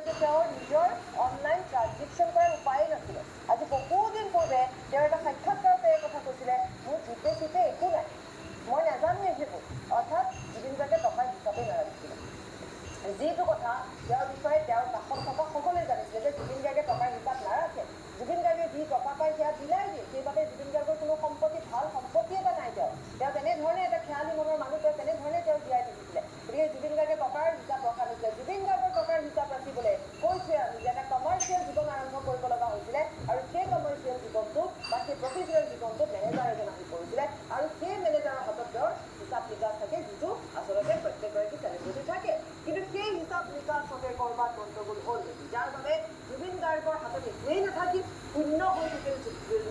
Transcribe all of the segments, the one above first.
যে তেওঁৰ নিজৰ অনলাইন ট্ৰানজেকশ্যন কৰাৰ উপায়েই নাছিলে। আজি বহুদিন পূৰ্বে তেওঁ এটা সাক্ষাৎকাৰতে এই কথা কৈছিলে, মোৰ জিপে চিপে একো নাই, মই নাজানোৱেই সেইবোৰ। অৰ্থাৎ জুবিন গাৰ্গে টকাৰ হিচাপেই নাৰাখিছিলে। যিটো কথা তেওঁৰ বিষয়ে তেওঁৰ কাষত থকা সকলোৱে জানিছিলে যে জুবিন গাৰ্গে টকাৰ হিচাপ নাৰাখে। জুবিন গাৰ্গে যি টকা পায় সেয়া বিলাই দিয়ে। সেইবাবে জুবিন গাৰ্গৰ কোনো সম্পত্তি, ভাল সম্পত্তি এটা নাই। তেওঁ তেনেধৰণে এটা খেয়ালি মনৰ মানুহ, তেওঁ তেনেধৰণে তেওঁ জীয়াই থাকিছিলে। গতিকে জুবিন গাৰ্গে টকাৰ হিচাপ ৰখা নাছিলে। জুবিন গাৰ্গৰ টকাৰ হিচাপ ৰাখিবলৈ কৈছে আমি যে এটা কমাৰ্চিয়েল জীৱন আৰম্ভ কৰিব লগা হৈছিলে, আৰু সেই কমাৰ্চিয়েল জীৱনটোত বা সেই প্ৰফেচনেল জীৱনটোত মেনেজাৰ এজন আহি পৰিছিলে, আৰু সেই মেনেজাৰৰ হাতত তেওঁৰ হিচাপ নিকাচ থাকে, যিটো আচলতে প্ৰত্যেকগৰাকী চেলিব্ৰিটি থাকে। কিন্তু সেই হিচাপ নিকাচতে কৰবাত গণ্ডগোল হ'ল নেকি, যাৰ বাবে জুবিন গাৰ্গৰ হাতত একোৱেই নাথাকিল, শূন্য হৈ থাকিল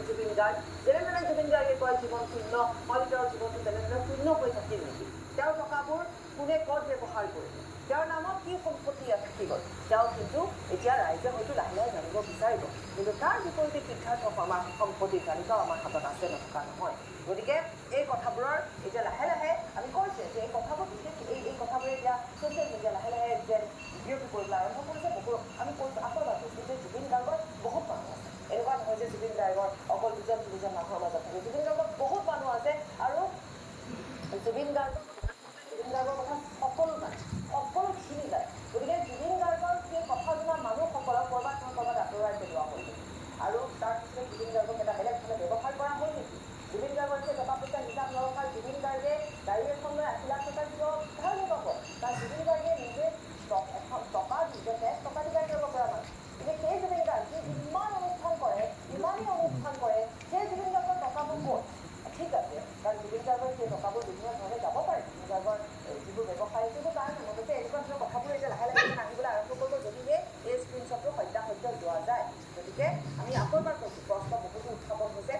জুবিন গাৰ্গ। যেনেদৰে জুবিন গাৰ্গে কয় জীৱন শূন্য, হয়তো তেওঁৰ জীৱনটো তেনেদৰে শূন্য হৈ থাকিল নেকি? তেওঁৰ টকাবোৰ কোনে ক'ত ব্যৱহাৰ কৰিলে, তেওঁৰ নামত কি সম্পত্তি থাকি গ'ল, তেওঁ কিন্তু এতিয়া ৰাইজে হয়তো লাহে লাহে জানিব বিচাৰিব। কিন্তু তাৰ বিপৰীতে সিদ্ধাৰ্থ শৰ্মাৰ সম্পত্তিৰ তালিকাও আমাৰ হাতত আছে, নথকা নহয়। গতিকে এই কথাবোৰৰ এতিয়া লাহে লাহে আমি কৈছে যে এই কথাবোৰ বিশেষ এই কথাবোৰে এতিয়া ছ'চিয়েল মিডিয়া লাহে লাহে যেন বিয়পি পৰিবলৈ আৰম্ভ কৰিছে। বহু আমি কৈছোঁ, আকৌ এবাৰ কৈছোঁ যে জুবিন গাৰ্গত বহুত মানুহ আছে। এনেকুৱা নহয় যে জুবিন গাৰ্গৰ অকল দুজন তিনিজন মানুহৰ মাজত থাকে। জুবিন গাৰ্গত বহুত মানুহ আছে, আৰু জুবিন গাৰ্গৰ কথা সকলো জানে, সকলো চিনি যায়। গতিকে জুবিন গাৰ্গৰ সেই কথা জনা মানুহসকলক ক'ৰবাত নহয় ক'ৰবাত আঁতৰাই পেলোৱা হ'ল নেকি, আৰু তাৰ পিছতে জুবিন গাৰ্গক এটা বেলেগ ধৰণে ব্যৱহাৰ কৰা হ'ল নেকি? জুবিন গাৰ্গৰ সেই টকা পইচা হিচাপ নৰখাৰ জুবিন গাৰ্গে গাড়ী এখন লৈ 80 লাখ টকা দিব ভালহে পাব, কাৰণ জুবিন গাৰ্গে নিজে এখন টকা দি যে টকা দি গাড়ী ল'ব পৰা মানুহ। গতিকে সেই জুবিন গাৰ্গ যি ইমান অনুষ্ঠান কৰে, ইমানেই অনুষ্ঠান কৰে, সেই জুবিন গাৰ্গৰ টকাবোৰ ক'ত? ঠিক আছে, কাৰণ জুবিন গাৰ্গৰ সেই টকাবোৰ বিভিন্ন ধৰণে যাব পাৰে। জুবিন গাৰ্গৰ যিবোৰ ব্যৱসায় সেইবোৰ তাৰ নামত আছে। এনেকুৱা ধৰণৰ কথাবোৰ এতিয়া লাহে লাহে আহিবলৈ আৰম্ভ কৰিব, যদিহে এই স্ক্ৰীনশ্বটটো সত্যাসত্য যোৱা যায়। গতিকে আমি আকৌ এবাৰ কৈছোঁ, প্ৰশ্ন বহুতো উত্থাপন হৈছে।